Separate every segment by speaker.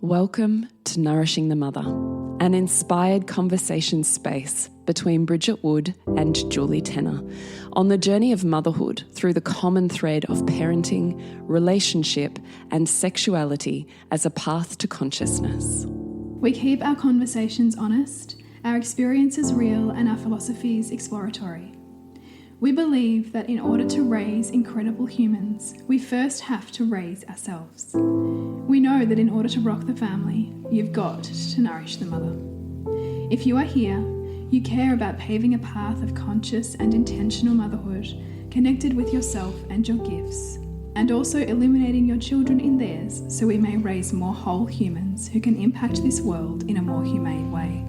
Speaker 1: Welcome to Nourishing the Mother, an inspired conversation space between Bridget Wood and Julie Tenner on the journey of motherhood through the common thread of parenting, relationship, and sexuality as a path to consciousness.
Speaker 2: We keep our conversations honest, our experiences real, and our philosophies exploratory. We believe that in order to raise incredible humans, we first have to raise ourselves. We know that in order to rock the family, you've got to nourish the mother. If you are here, you care about paving a path of conscious and intentional motherhood, connected with yourself and your gifts, and also illuminating your children in theirs so we may raise more whole humans who can impact this world in a more humane way.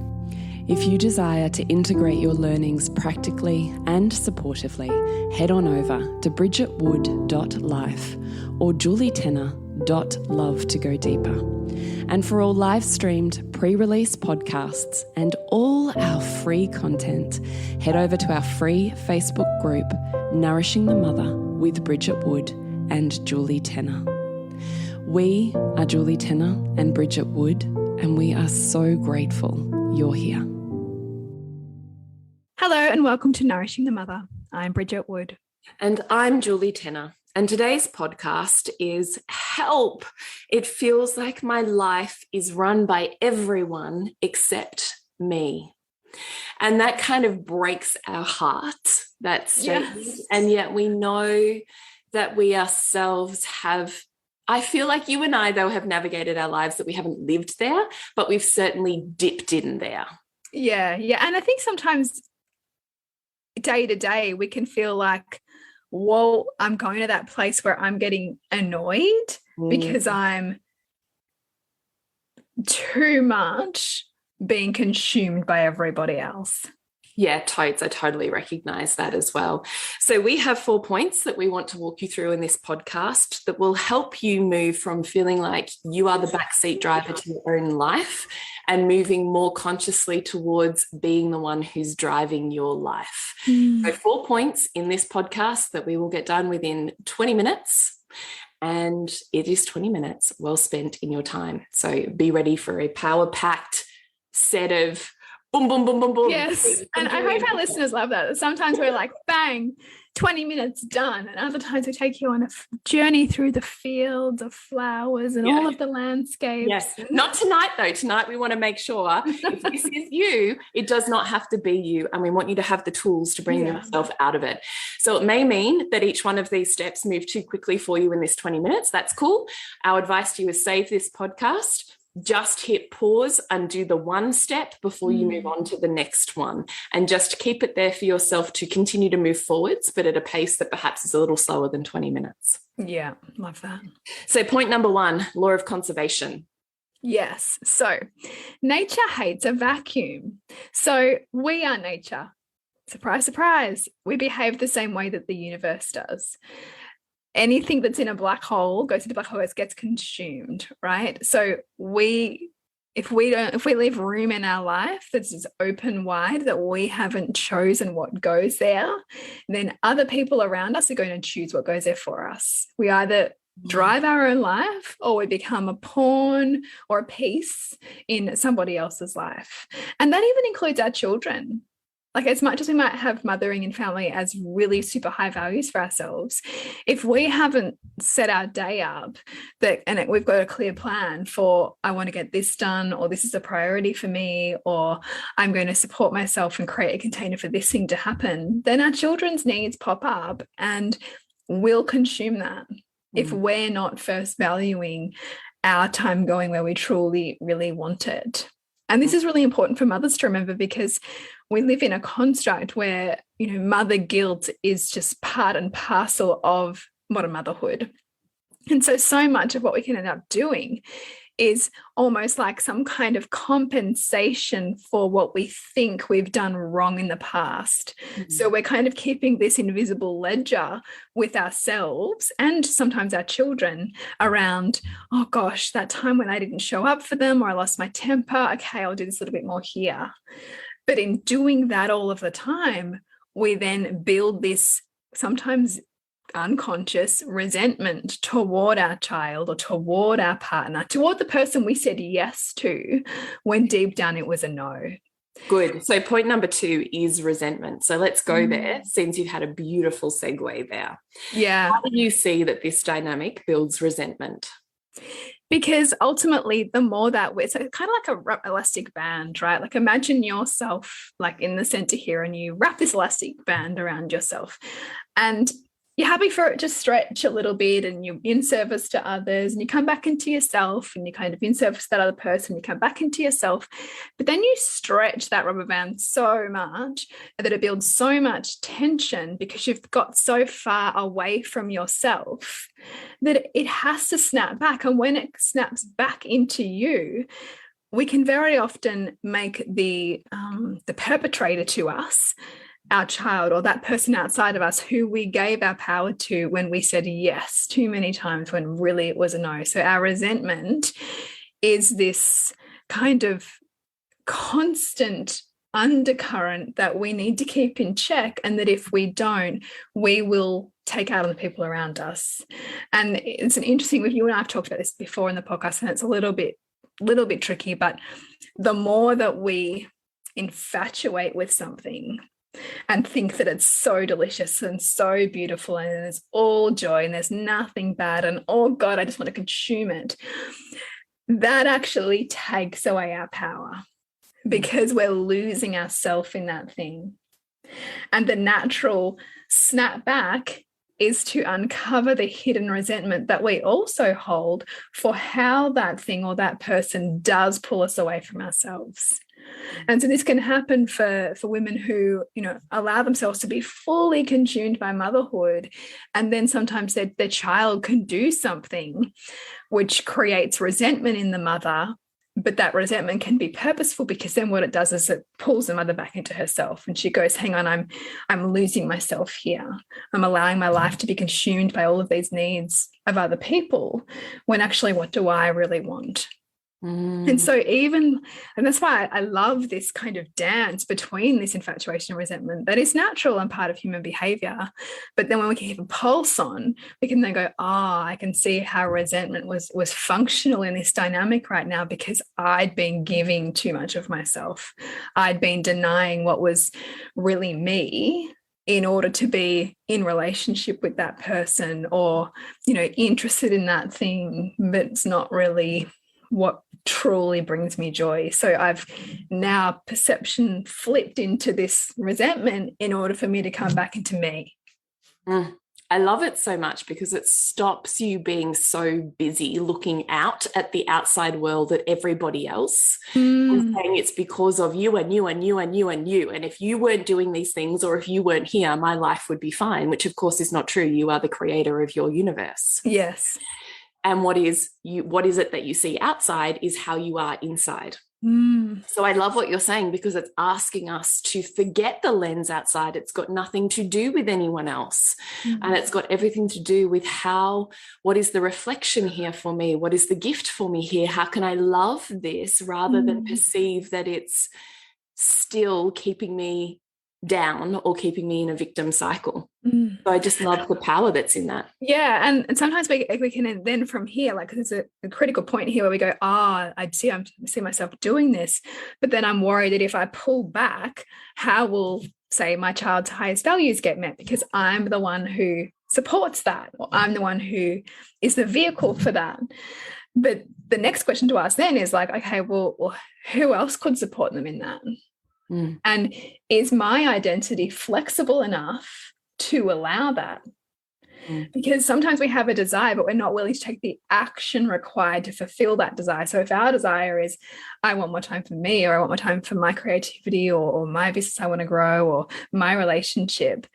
Speaker 1: If you desire to integrate your learnings practically and supportively, head on over to bridgetwood.life or julietenner.love to go deeper. And for all live-streamed pre-release podcasts and all our free content, head over to our free Facebook group, Nourishing the Mother with Bridget Wood and Julie Tenner. We are Julie Tenner and Bridget Wood, and we are so grateful you're here.
Speaker 2: Hello and welcome to Nourishing the Mother. I'm Bridget Wood.
Speaker 1: And I'm Julie Tenner. And today's podcast is Help. It feels like my life is run by everyone except me. And that kind of breaks our heart, that statement. Yes. And yet we know that we ourselves have, I feel like you and I, though, have navigated our lives that we haven't lived there, but we've certainly dipped in there.
Speaker 2: Yeah. And I think sometimes day to day, we can feel like, whoa, I'm going to that place where I'm getting annoyed because I'm too much being consumed by everybody else.
Speaker 1: Yeah, totes. I totally recognize that as well. So we have 4 points that we want to walk you through in this podcast that will help you move from feeling like you are the backseat driver to your own life and moving more consciously towards being the one who's driving your life. So 4 points in this podcast that we will get done within 20 minutes. And it is 20 minutes well spent in your time. So be ready for a power-packed set of boom, boom, boom, boom, boom.
Speaker 2: Yes. And I hope our listeners love that. Sometimes we're like, bang, 20 minutes done. And other times we take you on a journey through the fields of flowers and all of the landscapes.
Speaker 1: Yes. Not tonight, though. Tonight we want to make sure if this is you, it does not have to be you. And we want you to have the tools to bring yourself out of it. So it may mean that each one of these steps move too quickly for you in this 20 minutes. That's cool. Our advice to you is save this podcast. Just hit pause and do the one step before you move on to the next one, and just keep it there for yourself to continue to move forwards, but at a pace that perhaps is a little slower than 20 minutes.
Speaker 2: Yeah, love that.
Speaker 1: So point number 1, law of conservation.
Speaker 2: Yes. So nature hates a vacuum. So we are nature. Surprise, surprise. We behave the same way that the universe does. Anything that's in a black hole goes into the black hole, it gets consumed, right? So if we leave room in our life that's just open wide, that we haven't chosen what goes there, then other people around us are going to choose what goes there for us. We either drive our own life or we become a pawn or a piece in somebody else's life. And that even includes our children. Like, as much as we might have mothering and family as really super high values for ourselves, if we haven't set our day up we've got a clear plan for, I want to get this done, or this is a priority for me, or I'm going to support myself and create a container for this thing to happen, then our children's needs pop up and we'll consume that if we're not first valuing our time going where we truly, really want it. And this is really important for mothers to remember, because we live in a construct where, mother guilt is just part and parcel of modern motherhood. And so much of what we can end up doing is almost like some kind of compensation for what we think we've done wrong in the past. So we're kind of keeping this invisible ledger with ourselves and sometimes our children around, oh gosh, that time when I didn't show up for them, or I lost my temper. Okay, I'll do this a little bit more here. But in doing that all of the time, we then build this sometimes unconscious resentment toward our child or toward our partner, toward the person we said yes to, when deep down it was a no.
Speaker 1: Good. So point number 2 is resentment. So let's go there, since you've had a beautiful segue there.
Speaker 2: Yeah.
Speaker 1: How do you see that this dynamic builds resentment?
Speaker 2: Because ultimately, the more that it's kind of like a elastic band, right? Like imagine yourself like in the center here, and you wrap this elastic band around yourself, and you're happy for it to stretch a little bit, and you're in service to others, and you come back into yourself, and you kind of in service to that other person, you come back into yourself. But then you stretch that rubber band so much that it builds so much tension because you've got so far away from yourself that it has to snap back. And when it snaps back into you, we can very often make the perpetrator to us our child, or that person outside of us who we gave our power to when we said yes too many times when really it was a no. So our resentment is this kind of constant undercurrent that we need to keep in check, and that if we don't, we will take out on the people around us. And it's an interesting, you and I have talked about this before in the podcast, and it's a little bit tricky, but the more that we infatuate with something and think that it's so delicious and so beautiful and there's all joy and there's nothing bad and oh God, I just want to consume it, that actually takes away our power, because we're losing ourselves in that thing. And the natural snap back is to uncover the hidden resentment that we also hold for how that thing or that person does pull us away from ourselves. And so this can happen for women who, allow themselves to be fully consumed by motherhood. And then sometimes their child can do something which creates resentment in the mother. But that resentment can be purposeful, because then what it does is it pulls the mother back into herself, and she goes, hang on, I'm losing myself here. I'm allowing my life to be consumed by all of these needs of other people, when actually, what do I really want? And so and that's why I love this kind of dance between this infatuation and resentment that is natural and part of human behavior. But then when we can keep a pulse on, we can then go, I can see how resentment was functional in this dynamic right now, because I'd been giving too much of myself. I'd been denying what was really me in order to be in relationship with that person, or, interested in that thing, but it's not really what truly brings me joy. So I've now perception flipped into this resentment in order for me to come back into me.
Speaker 1: I love it so much, because it stops you being so busy looking out at the outside world at everybody else and saying it's because of you and you and you and you and you. And if you weren't doing these things, or if you weren't here, my life would be fine, which of course is not true. You are the creator of your universe.
Speaker 2: Yes.
Speaker 1: And what is it that you see outside is how you are inside. So I love what you're saying, because it's asking us to forget the lens outside. It's got nothing to do with anyone else. And it's got everything to do with what is the reflection here for me? What is the gift for me here? How can I love this, rather than perceive that it's still keeping me down or keeping me in a victim cycle? So I just love the power that's in that.
Speaker 2: Yeah. And sometimes we can then from here, like there's a critical point here where we go, I see myself doing this, but then I'm worried that if I pull back, how will, say, my child's highest values get met, because I'm the one who supports that, or I'm the one who is the vehicle for that. But the next question to ask then is like, okay, well, who else could support them in that? And is my identity flexible enough to allow that? Because sometimes we have a desire, but we're not willing to take the action required to fulfill that desire. So if our desire is, I want more time for me, or I want more time for my creativity, or my business I want to grow, or my relationship,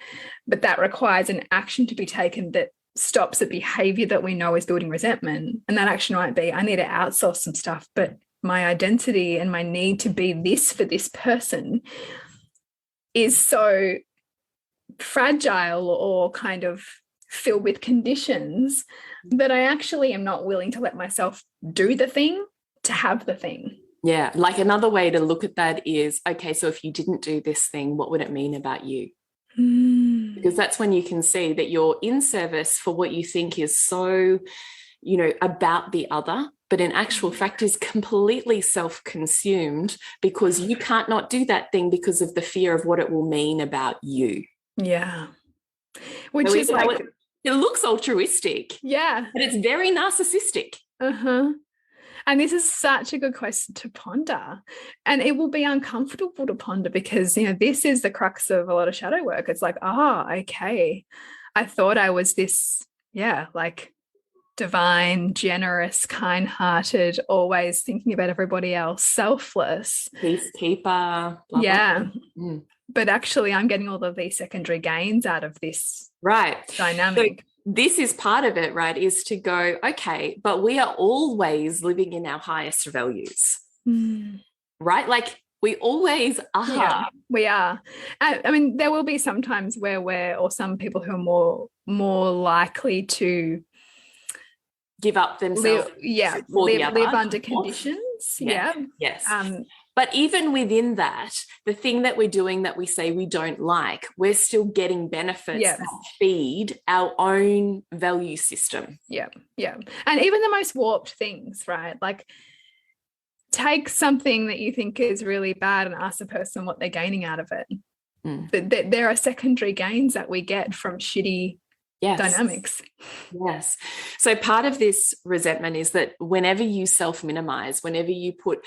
Speaker 2: but that requires an action to be taken that stops a behavior that we know is building resentment. And that action might be, I need to outsource some stuff, but my identity and my need to be this for this person is so fragile or kind of filled with conditions that I actually am not willing to let myself do the thing to have the thing.
Speaker 1: Yeah. Like another way to look at that is, okay, so if you didn't do this thing, what would it mean about you? because that's when you can see that you're in service for what you think is so, about the other, but in actual fact is completely self-consumed because you can't not do that thing because of the fear of what it will mean about you.
Speaker 2: Yeah. Which
Speaker 1: so
Speaker 2: is like,
Speaker 1: it looks altruistic.
Speaker 2: Yeah.
Speaker 1: But it's very narcissistic.
Speaker 2: And this is such a good question to ponder. And it will be uncomfortable to ponder because, this is the crux of a lot of shadow work. It's like, okay, I thought I was this, like divine, generous, kind-hearted, always thinking about everybody else, selfless.
Speaker 1: Peacekeeper.
Speaker 2: Blah. But actually, I'm getting all of these secondary gains out of this dynamic.
Speaker 1: So this is part of it, right, is to go, okay, but we are always living in our highest values, right? Like we always are.
Speaker 2: Yeah, we are. I mean, there will be some times where or some people who are more likely to
Speaker 1: give up themselves.
Speaker 2: Live under conditions.
Speaker 1: Yes. But even within that, the thing that we're doing that we say we don't like, we're still getting benefits that feed our own value system.
Speaker 2: Yeah. And even the most warped things, right? Like take something that you think is really bad and ask the person what they're gaining out of it. But there are secondary gains that we get from shitty dynamics.
Speaker 1: Yes. So part of this resentment is that whenever you self-minimize, whenever you put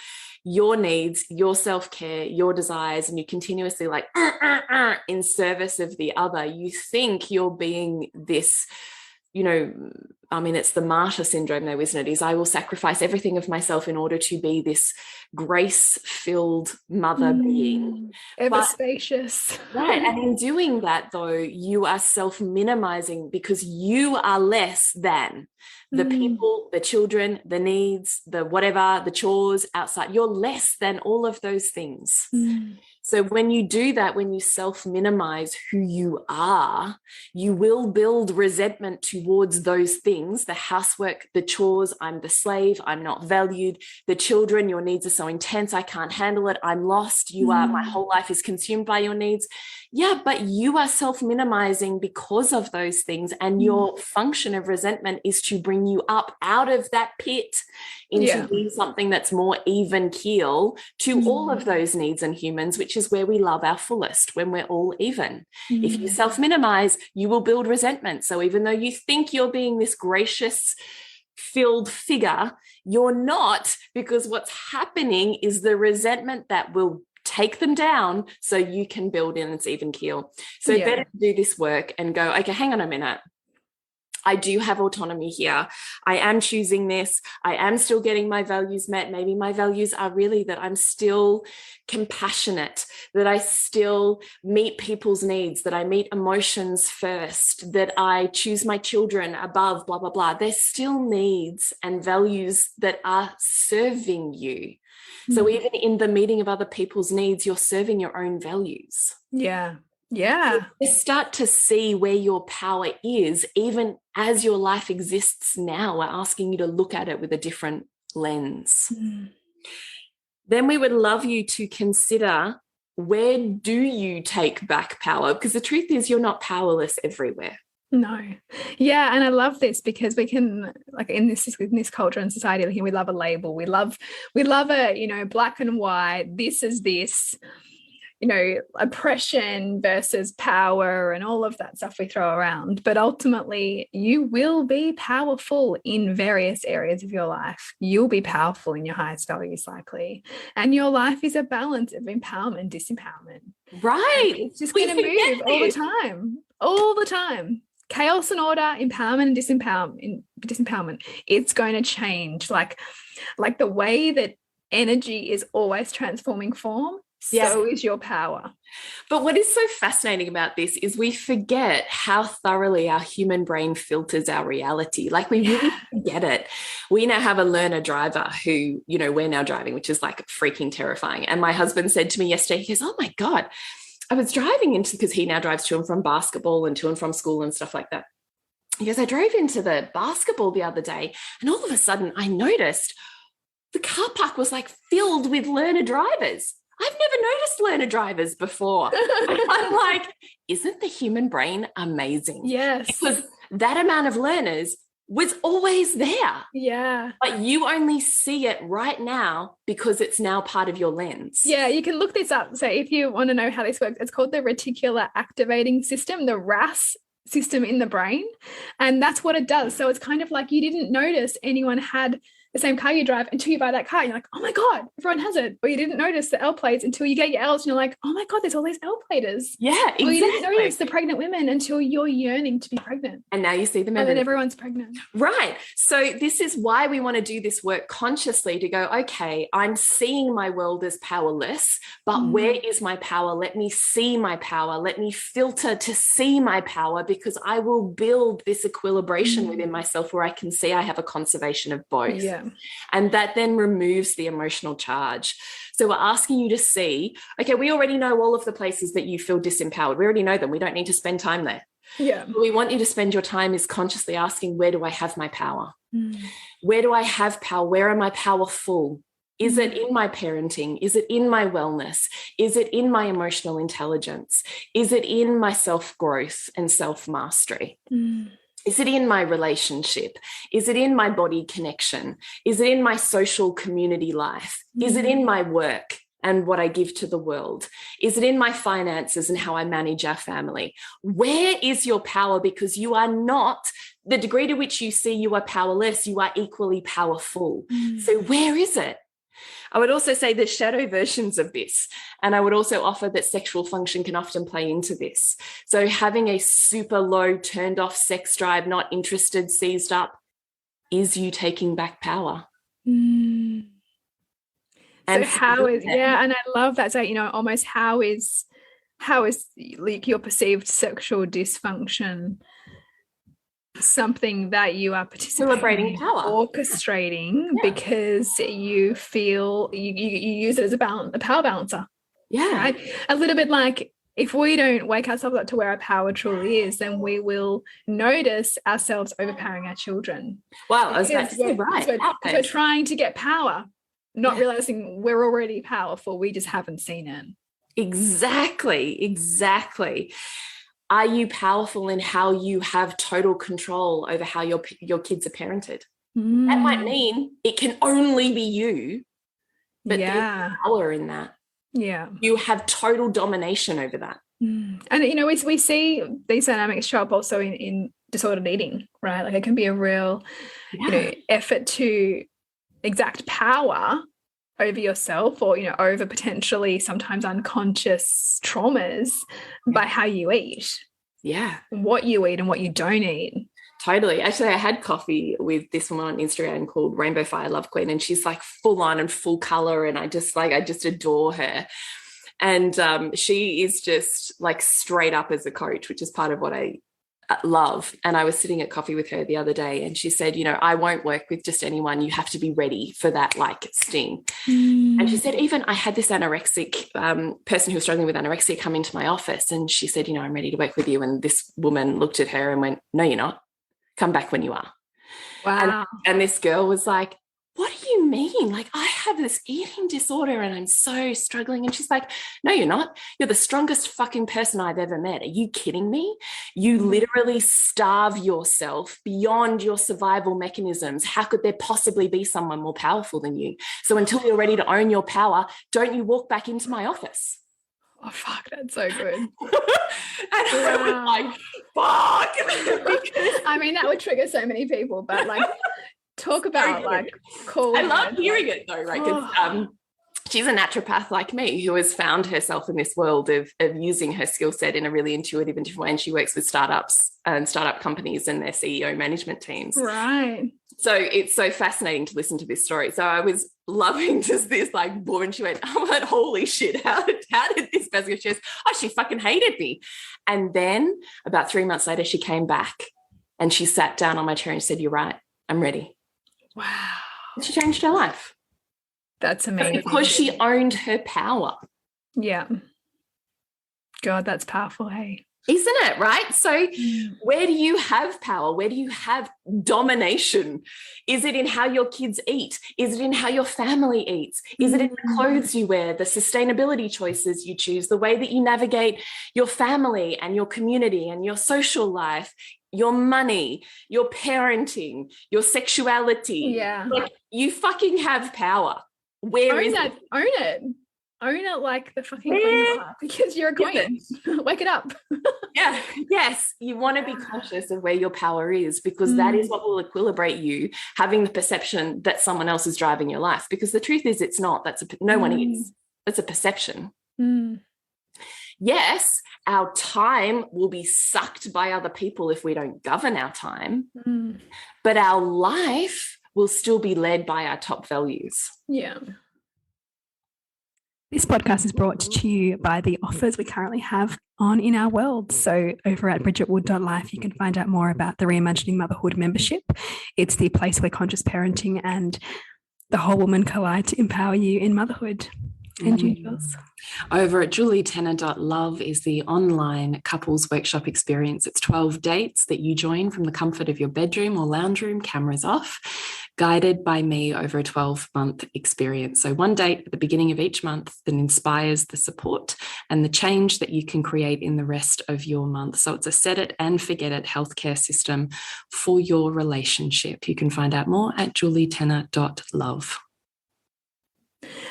Speaker 1: your needs, your self-care, your desires, and you continuously like in service of the other, you think you're being this, it's the martyr syndrome though, isn't it? Is I will sacrifice everything of myself in order to be this grace-filled mother being.
Speaker 2: Ever spacious.
Speaker 1: Right. And in doing that, though, you are self-minimizing because you are less than the people, the children, the needs, the whatever, the chores outside. You're less than all of those things. So when you do that, when you self-minimize who you are, you will build resentment towards those things, the housework, the chores, I'm the slave, I'm not valued, the children, your needs are so intense, I can't handle it, I'm lost, my whole life is consumed by your needs. Yeah, but you are self-minimizing because of those things, and your function of resentment is to bring you up out of that pit into being something that's more even keel to all of those needs and humans, which is where we love our fullest, when we're all even. If you self-minimize, you will build resentment. So even though you think you're being this gracious, filled figure, you're not, because what's happening is the resentment that will take them down so you can build in its even keel. So better to do this work and go, okay, hang on a minute. I do have autonomy here. I am choosing this. I am still getting my values met. Maybe my values are really that I'm still compassionate, that I still meet people's needs, that I meet emotions first, that I choose my children above, blah, blah, blah. There's still needs and values that are serving you. So even in the meeting of other people's needs, you're serving your own values.
Speaker 2: Yeah.
Speaker 1: You start to see where your power is, even as your life exists now. We're asking you to look at it with a different lens. Then we would love you to consider, where do you take back power? Because the truth is, you're not powerless everywhere.
Speaker 2: No. Yeah. And I love this because we can, like in this culture and society, like, we love a label. We love a, black and white, this is this, oppression versus power and all of that stuff we throw around. But ultimately, you will be powerful in various areas of your life. You'll be powerful in your highest values, likely. And your life is a balance of empowerment, disempowerment.
Speaker 1: Right.
Speaker 2: And it's just going to move all the time. Chaos and order, empowerment and disempowerment. It's going to change. Like the way that energy is always transforming form, so is your power.
Speaker 1: But what is so fascinating about this is we forget how thoroughly our human brain filters our reality. Like we really forget it. We now have a learner driver who, we're now driving, which is like freaking terrifying. And my husband said to me yesterday, he goes, oh my God, I was driving because he now drives to and from basketball and to and from school and stuff like that. He goes, I drove into the basketball the other day and all of a sudden I noticed the car park was like filled with learner drivers.
Speaker 3: I've never noticed learner drivers before. I'm like, isn't the human brain amazing?
Speaker 2: Yes.
Speaker 3: Because that amount of learners was always there.
Speaker 2: Yeah.
Speaker 3: But you only see it right now because it's now part of your lens.
Speaker 2: Yeah, you can look this up. So if you want to know how this works, it's called the reticular activating system, the RAS system in the brain. And that's what it does. So it's kind of like you didn't notice anyone had the same car you drive until you buy that car. You're like, oh my God, everyone has it. Or you didn't notice the L plates until you get your L's and you're like, oh my God, there's all these L platers.
Speaker 3: Yeah, exactly.
Speaker 2: Or you didn't notice the pregnant women until you're yearning to be pregnant.
Speaker 3: And now you see them
Speaker 2: and then everyone's pregnant.
Speaker 3: Right. So this is why we want to do this work consciously, to go, okay, I'm seeing my world as powerless, but where is my power? Let me see my power. Let me filter to see my power, because I will build this equilibration within myself where I can see I have a conservation of both.
Speaker 2: Yeah.
Speaker 3: And that then removes the emotional charge. So we're asking you to see, okay, we already know all of the places that you feel disempowered. We already know them. We don't need to spend time there.
Speaker 2: Yeah.
Speaker 3: What we want you to spend your time is consciously asking, where do I have my power? Where do I have power? Where am I powerful? Is it in my parenting? Is it in my wellness? Is it in my emotional intelligence? Is it in my self-growth and self-mastery? Is it in my relationship? Is it in my body connection? Is it in my social community life? Is it in my work and what I give to the world? Is it in my finances and how I manage our family? Where is your power? Because you are not, the degree to which you see you are powerless, you are equally powerful. So where is it? I would also say there's shadow versions of this. And I would also offer that sexual function can often play into this. So having a super low, turned off sex drive, not interested, seized up, is you taking back power.
Speaker 2: So
Speaker 3: And
Speaker 2: how is, yeah, and I love that. So, you know, almost how is like your perceived sexual dysfunction something that you are participating in,
Speaker 3: power,
Speaker 2: orchestrating, because you feel you use it as a power balancer.
Speaker 3: Yeah.
Speaker 2: Right? A little bit like, if we don't wake ourselves up to where our power truly is, then we will notice ourselves overpowering our children.
Speaker 3: Wow, I was about to say, right.
Speaker 2: Because we're trying to get power, not realizing we're already powerful. We just haven't seen it.
Speaker 3: Exactly. Are you powerful in how you have total control over how your kids are parented? That might mean it can only be you, but there's power in that.
Speaker 2: Yeah.
Speaker 3: You have total domination over that.
Speaker 2: And, you know, we see these dynamics show up also in disordered eating, right? Like it can be a real, you know, effort to exact power over yourself, or, you know, over potentially sometimes unconscious traumas by how you eat.
Speaker 3: Yeah.
Speaker 2: What you eat and what you don't eat.
Speaker 3: Totally. Actually, I had coffee with this woman on Instagram called Rainbow Fire Love Queen, and she's like full on and full color. And I just adore her. And she is just like straight up as a coach, which is part of what I love. And I was sitting at coffee with her the other day, and she said, you know, I won't work with just anyone. You have to be ready for that like sting. And she said, even I had this anorexic person who was struggling with anorexia come into my office, and she said, you know, I'm ready to work with you. And this woman looked at her and went, no, you're not. Come back when you are.
Speaker 2: Wow.
Speaker 3: And this girl was like, what do you mean? Like, I have this eating disorder and I'm so struggling. And she's like, no, you're not. You're the strongest fucking person I've ever met. Are you kidding me? You literally starve yourself beyond your survival mechanisms. How could there possibly be someone more powerful than you? So until you're ready to own your power, don't you walk back into my office.
Speaker 2: Oh, fuck, that's so good.
Speaker 3: And I was like, fuck.
Speaker 2: I mean, that would trigger so many people, but like, talk about like cool.
Speaker 3: I love hearing it though, right? Because she's a naturopath like me who has found herself in this world of using her skill set in a really intuitive and different way. And she works with startups and startup companies and their CEO management teams.
Speaker 2: Right.
Speaker 3: So it's so fascinating to listen to this story. So I was loving just this like woman. She went, oh, like, holy shit, how did this person go? She goes, oh, she fucking hated me. And then about 3 months later, she came back and she sat down on my chair and said, you're right, I'm ready.
Speaker 2: Wow.
Speaker 3: And she changed her life.
Speaker 2: That's amazing.
Speaker 3: Because she owned her power.
Speaker 2: Yeah. God, that's powerful, hey?
Speaker 3: Isn't it, right? So where do you have power? Where do you have domination? Is it in how your kids eat? Is it in how your family eats? Is it in the clothes you wear, the sustainability choices you choose, the way that you navigate your family and your community and your social life, your money, your parenting, your sexuality?
Speaker 2: Yeah.
Speaker 3: Like, you fucking have power. Where is it?
Speaker 2: Own it. Own it like the fucking queen you are, because you're a queen. Wake it up.
Speaker 3: Yeah. Yes. You want to be conscious of where your power is, because that is what will equilibrate you, having the perception that someone else is driving your life. Because the truth is, it's not. No one is. It's a perception. Yes, our time will be sucked by other people if we don't govern our time, but our life will still be led by our top values.
Speaker 2: Yeah.
Speaker 4: This podcast is brought to you by the offers we currently have on in our world. So over at bridgetwood.life, you can find out more about the Reimagining Motherhood membership. It's the place where conscious parenting and the whole woman collide to empower you in motherhood. And you, Jules?
Speaker 1: Over at julietenner.love is the online couples workshop experience. It's 12 dates that you join from the comfort of your bedroom or lounge room, cameras off, guided by me over a 12-month experience. So one date at the beginning of each month that inspires the support and the change that you can create in the rest of your month. So it's a set it and forget it healthcare system for your relationship. You can find out more at julietenner.love.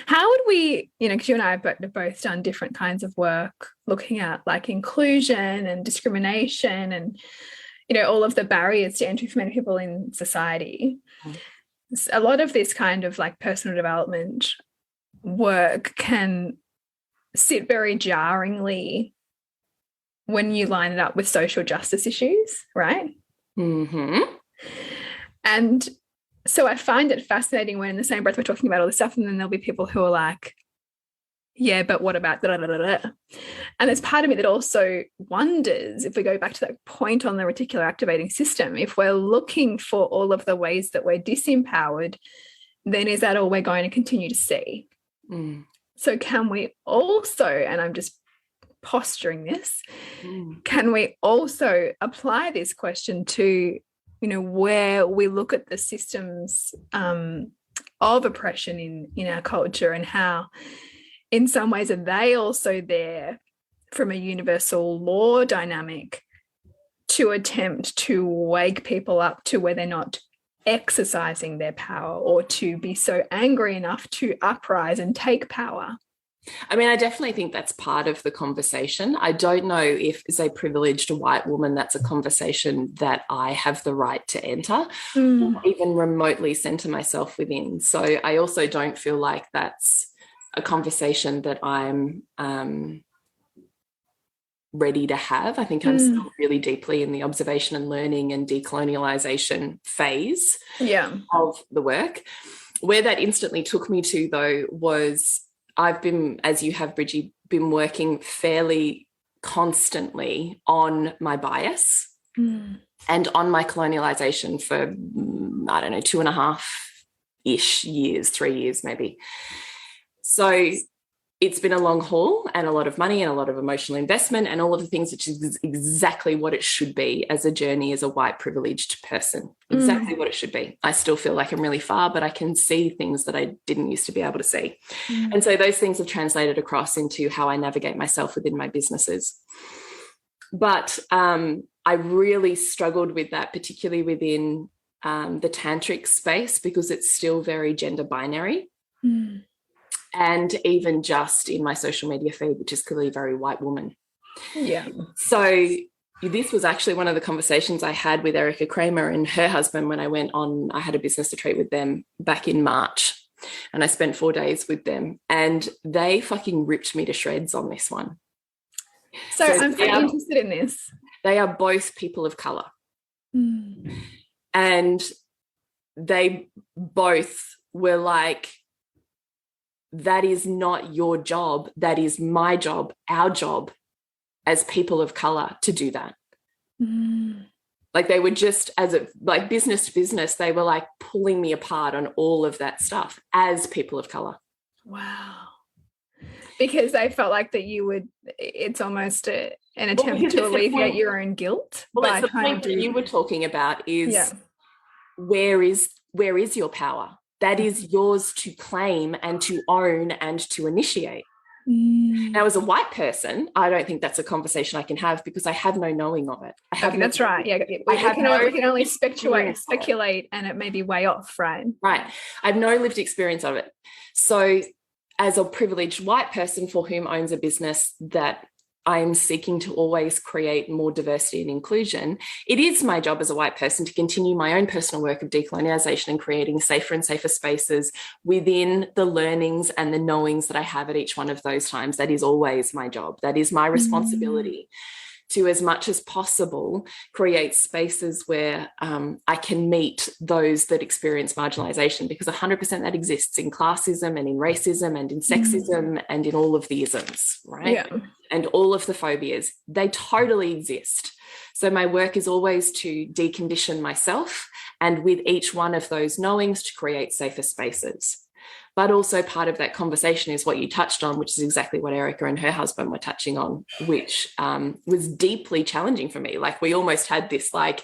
Speaker 2: How would we, because you and I have both done different kinds of work looking at like inclusion and discrimination and, all of the barriers to entry for many people in society. A lot of this kind of like personal development work can sit very jarringly when you line it up with social justice issues, right? And so I find it fascinating when in the same breath we're talking about all this stuff, and then there'll be people who are like, yeah, but what about da, da, da, da, da. And there's part of me that also wonders, if we go back to that point on the reticular activating system, if we're looking for all of the ways that we're disempowered, then is that all we're going to continue to see? So can we also, and I'm just posturing this, can we also apply this question to, where we look at the systems of oppression in our culture, and how in some ways are they also there from a universal law dynamic to attempt to wake people up to where they're not exercising their power, or to be so angry enough to uprise and take power?
Speaker 3: I mean, I definitely think that's part of the conversation. I don't know if, as a privileged white woman, that's a conversation that I have the right to enter, or even remotely center myself within. So I also don't feel like that's a conversation that I'm ready to have. I think I'm still really deeply in the observation and learning and decolonialization phase of the work. Where that instantly took me to, though, was I've been, as you have, Bridgie, been working fairly constantly on my bias and on my colonialization for, I don't know, 2.5-ish years, 3 years maybe. So it's been a long haul and a lot of money and a lot of emotional investment and all of the things, which is exactly what it should be as a journey as a white privileged person. Exactly what it should be. I still feel like I'm really far, but I can see things that I didn't used to be able to see. And so those things have translated across into how I navigate myself within my businesses. But I really struggled with that, particularly within the tantric space, because it's still very gender binary. And even just in my social media feed, which is clearly very white woman.
Speaker 2: Yeah.
Speaker 3: So this was actually one of the conversations I had with Erica Kramer and her husband when I had a business retreat with them back in March, and I spent 4 days with them, and they fucking ripped me to shreds on this one.
Speaker 2: So I'm very interested in this.
Speaker 3: They are both people of color. And they both were like, that is not your job. That is my job, our job as people of color to do that. Like they were just, like business to business, they were like pulling me apart on all of that stuff as people of color.
Speaker 2: Wow. Because they felt like that you would, it's almost an attempt to alleviate your own guilt.
Speaker 3: Well, that's the point that you were talking about is where is your power? That is yours to claim and to own and to initiate. Now, as a white person, I don't think that's a conversation I can have because I have no knowing of it.
Speaker 2: That's right. Yeah, we can only speculate, and it may be way off, right?
Speaker 3: Right. I have no lived experience of it. So, as a privileged white person for whom owns a business that I'm seeking to always create more diversity and inclusion, it is my job as a white person to continue my own personal work of decolonialization and creating safer and safer spaces within the learnings and the knowings that I have at each one of those times. That is always my job. That is my responsibility to, as much as possible, create spaces where I can meet those that experience marginalization, because 100% that exists in classism and in racism and in sexism and in all of the isms, right?
Speaker 2: Yeah.
Speaker 3: And all of the phobias, they totally exist. So my work is always to decondition myself, and with each one of those knowings to create safer spaces. But also part of that conversation is what you touched on, which is exactly what Erica and her husband were touching on, which was deeply challenging for me. Like, we almost had this like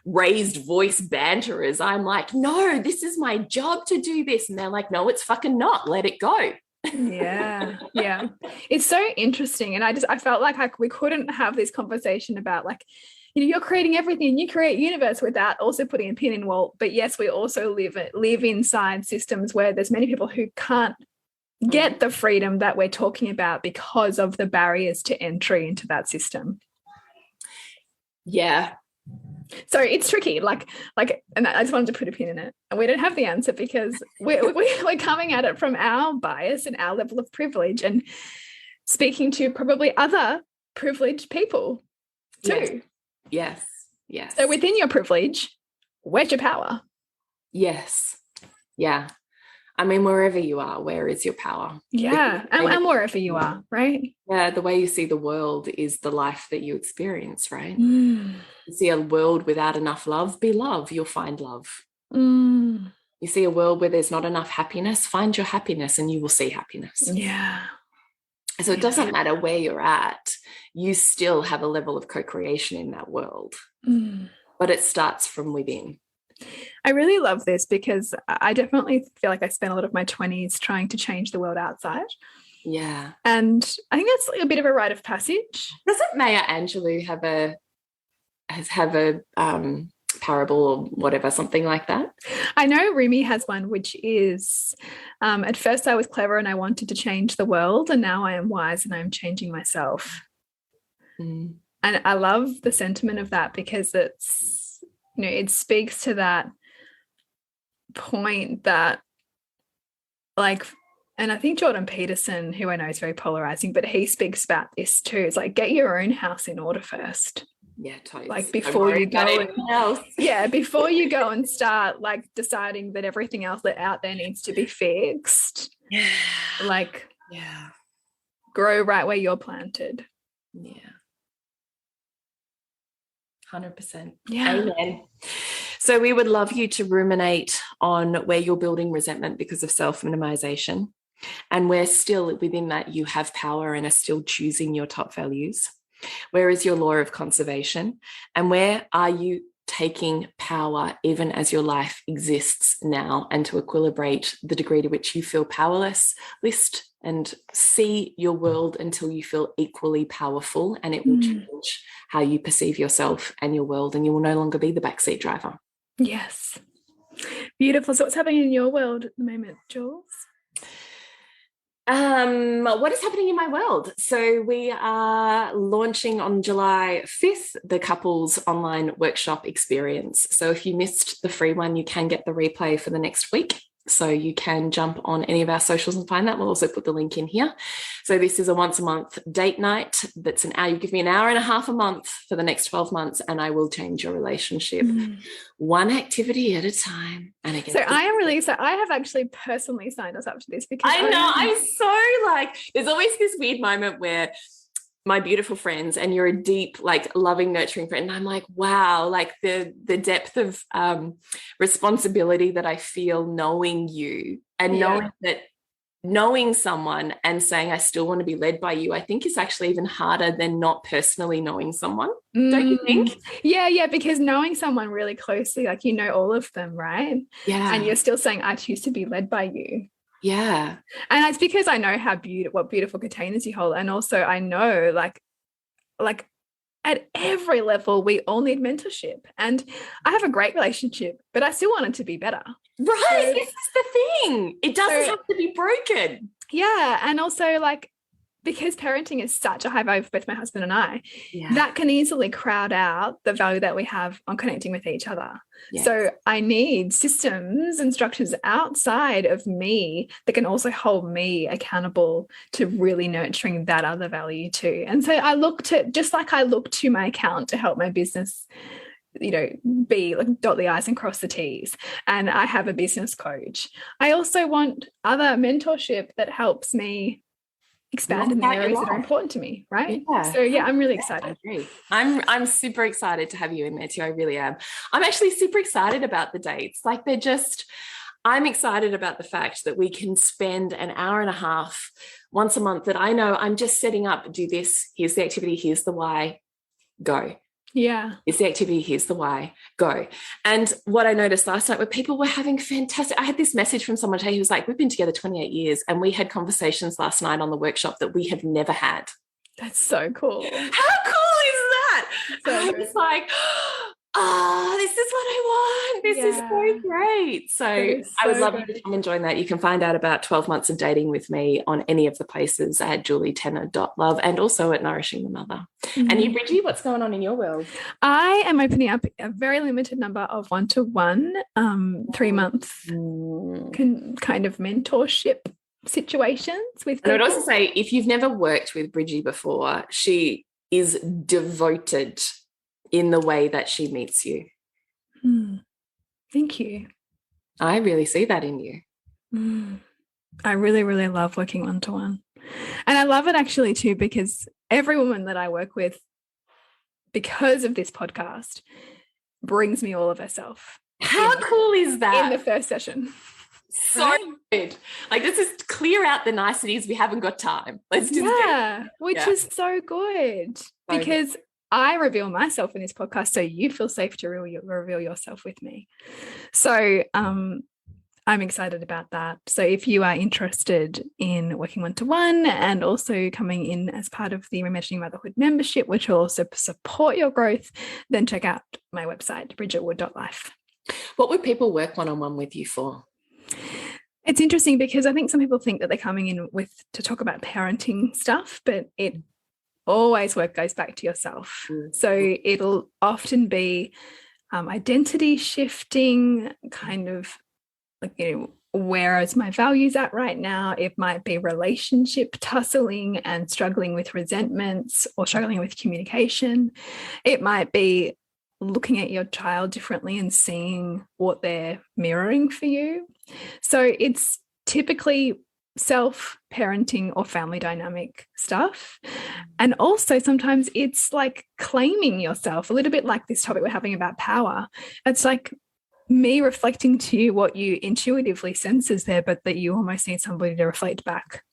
Speaker 3: raised voice banter as I'm like, no, this is my job to do this. And they're like, no, it's fucking not. Let it go.
Speaker 2: Yeah. It's so interesting. And I felt like we couldn't have this conversation about like, you're creating everything, you create universe without also putting a pin in wall. But yes, we also live inside systems where there's many people who can't get the freedom that we're talking about because of the barriers to entry into that system.
Speaker 3: Yeah.
Speaker 2: So it's tricky, like, and I just wanted to put a pin in it. And we don't have the answer because we're coming at it from our bias and our level of privilege, and speaking to probably other privileged people too.
Speaker 3: Yes.
Speaker 2: So within your privilege, where's your power?
Speaker 3: Yes. Yeah. I mean, wherever you are, where is your power?
Speaker 2: Yeah. And wherever you are, right?
Speaker 3: Yeah. The way you see the world is the life that you experience, right? You see a world without enough love, be love, you'll find love. You see a world where there's not enough happiness, find your happiness and you will see happiness.
Speaker 2: Yeah.
Speaker 3: So it doesn't matter where you're at, you still have a level of co-creation in that world, but it starts from within.
Speaker 2: I really love this because I definitely feel like I spent a lot of my 20s trying to change the world outside.
Speaker 3: Yeah.
Speaker 2: And I think that's like a bit of a rite of passage.
Speaker 3: Doesn't Maya Angelou have a parable or whatever, something like that?
Speaker 2: I know Rumi has one, which is at first I was clever and I wanted to change the world, and now I am wise and I'm changing myself. And I love the sentiment of that because it's, it speaks to that point that, like, and I think Jordan Peterson, who I know is very polarizing, but he speaks about this too. It's like, get your own house in order first.
Speaker 3: Yeah, totally.
Speaker 2: Like before you go and start like deciding that everything else that out there needs to be fixed.
Speaker 3: Yeah.
Speaker 2: Like, grow right where you're planted.
Speaker 3: Yeah. 100%.
Speaker 2: Yeah.
Speaker 3: Amen. So we would love you to ruminate on where you're building resentment because of self-minimization, and where still within that you have power and are still choosing your top values. Where is your law of conservation? And where are you taking power even as your life exists now, and to equilibrate the degree to which you feel powerless? List and see your world until you feel equally powerful, and it will change how you perceive yourself and your world, and you will no longer be the backseat driver.
Speaker 2: Yes. Beautiful. So what's happening in your world at the moment, Jules?
Speaker 3: What is happening in my world? So we are launching on July 5th the couples online workshop experience. So if you missed the free one, you can get the replay for the next week. So you can jump on any of our socials and find that. We'll also put the link in here. So this is a once a month date night. That's an hour. You give me an hour and a half a month for the next 12 months and I will change your relationship one activity at a time. And again,
Speaker 2: so I have actually personally signed us up to this because
Speaker 3: I know I'm so like, there's always this weird moment where my beautiful friends, and you're a deep, like loving, nurturing friend. And I'm like, wow, like the depth of responsibility that I feel knowing you and knowing that knowing someone and saying, I still want to be led by you, I think is actually even harder than not personally knowing someone. Don't you think?
Speaker 2: Yeah, because knowing someone really closely, like you know all of them, right?
Speaker 3: Yeah.
Speaker 2: And you're still saying, I choose to be led by you.
Speaker 3: Yeah.
Speaker 2: And it's because I know what beautiful containers you hold. And also I know like at every level, we all need mentorship. And I have a great relationship, but I still want it to be better.
Speaker 3: Right. So, this is the thing. It doesn't have to be broken.
Speaker 2: Yeah. And also like, because parenting is such a high value for both my husband and I, that can easily crowd out the value that we have on connecting with each other. Yes. So I need systems and structures outside of me that can also hold me accountable to really nurturing that other value too. And so I look to, just like I look to my account to help my business, you know, be like dot the I's and cross the T's. And I have a business coach. I also want other mentorship that helps me expand in the areas that are important to me, right? Yeah. So yeah, I'm really excited.
Speaker 3: I agree. I'm super excited to have you in there too. I really am. I'm actually super excited about the dates. Like I'm excited about the fact that we can spend an hour and a half once a month that I know I'm just setting up, do this, here's the activity, here's the why, go.
Speaker 2: Yeah.
Speaker 3: It's the activity, here's the why, go. And what I noticed last night were people were having fantastic, I had this message from someone today who was like, we've been together 28 years and we had conversations last night on the workshop that we have never had.
Speaker 2: That's so cool.
Speaker 3: How cool is that?
Speaker 2: So
Speaker 3: I was like, this is what I want. This is so great. So I would love you to come and join that. You can find out about 12 months of dating with me on any of the places at julietenner.love and also at Nourishing the Mother. And you, Bridgie, what's going on in your world?
Speaker 2: I am opening up a very limited number of 1-to-1 3-month kind of mentorship situations with people.
Speaker 3: And I would also say, if you've never worked with Bridgie before, she is devoted in the way that she meets you.
Speaker 2: Thank you.
Speaker 3: I really see that in you.
Speaker 2: I really, really love working 1-to-1. And I love it actually too, because every woman that I work with, because of this podcast, brings me all of herself.
Speaker 3: How cool is that?
Speaker 2: In the first session.
Speaker 3: So good. Like, let's just clear out the niceties. We haven't got time. Let's just
Speaker 2: which is so good. Because I reveal myself in this podcast, so you feel safe to reveal yourself with me. So I'm excited about that. So if you are interested in working 1-to-1 and also coming in as part of the Reimagining Motherhood membership, which will also support your growth, then check out my website, bridgetwood.life.
Speaker 3: What would people work one-on-one with you for?
Speaker 2: It's interesting because I think some people think that they're coming in to talk about parenting stuff, but it always goes back to yourself. So it'll often be identity shifting, kind of like, you know, where is my values at right now? It might be relationship tussling and struggling with resentments or struggling with communication. It might be looking at your child differently and seeing what they're mirroring for you. So it's typically self-parenting or family dynamic stuff. And also sometimes it's like claiming yourself, a little bit like this topic we're having about power. It's like me reflecting to you what you intuitively sense is there, but that you almost need somebody to reflect back,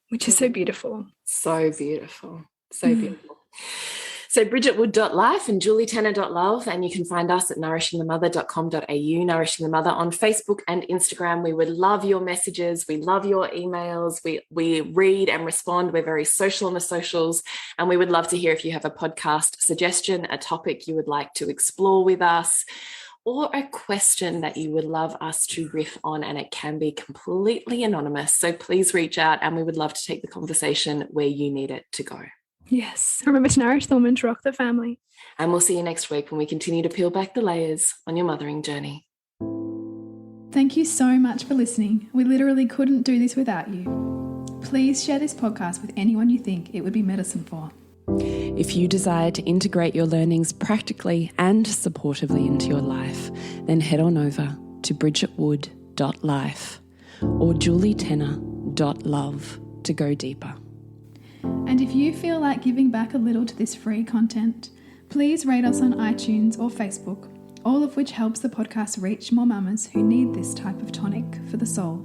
Speaker 2: which is so beautiful.
Speaker 3: So beautiful. So beautiful. So bridgetwood.life and julietenner.love, and you can find us at nourishingthemother.com.au, Nourishing the Mother on Facebook and Instagram. We would love your messages. We love your emails. We read and respond. We're very social on the socials, and we would love to hear if you have a podcast suggestion, a topic you would like to explore with us, or a question that you would love us to riff on, and it can be completely anonymous. So please reach out, and we would love to take the conversation where you need it to go.
Speaker 2: Yes. Remember to nourish the woman, to rock the family.
Speaker 3: And we'll see you next week when we continue to peel back the layers on your mothering journey.
Speaker 2: Thank you so much for listening. We literally couldn't do this without you. Please share this podcast with anyone you think it would be medicine for.
Speaker 1: If you desire to integrate your learnings practically and supportively into your life, then head on over to bridgetwood.life or julietenner.love to go deeper.
Speaker 2: And if you feel like giving back a little to this free content, please rate us on iTunes or Facebook, all of which helps the podcast reach more mamas who need this type of tonic for the soul.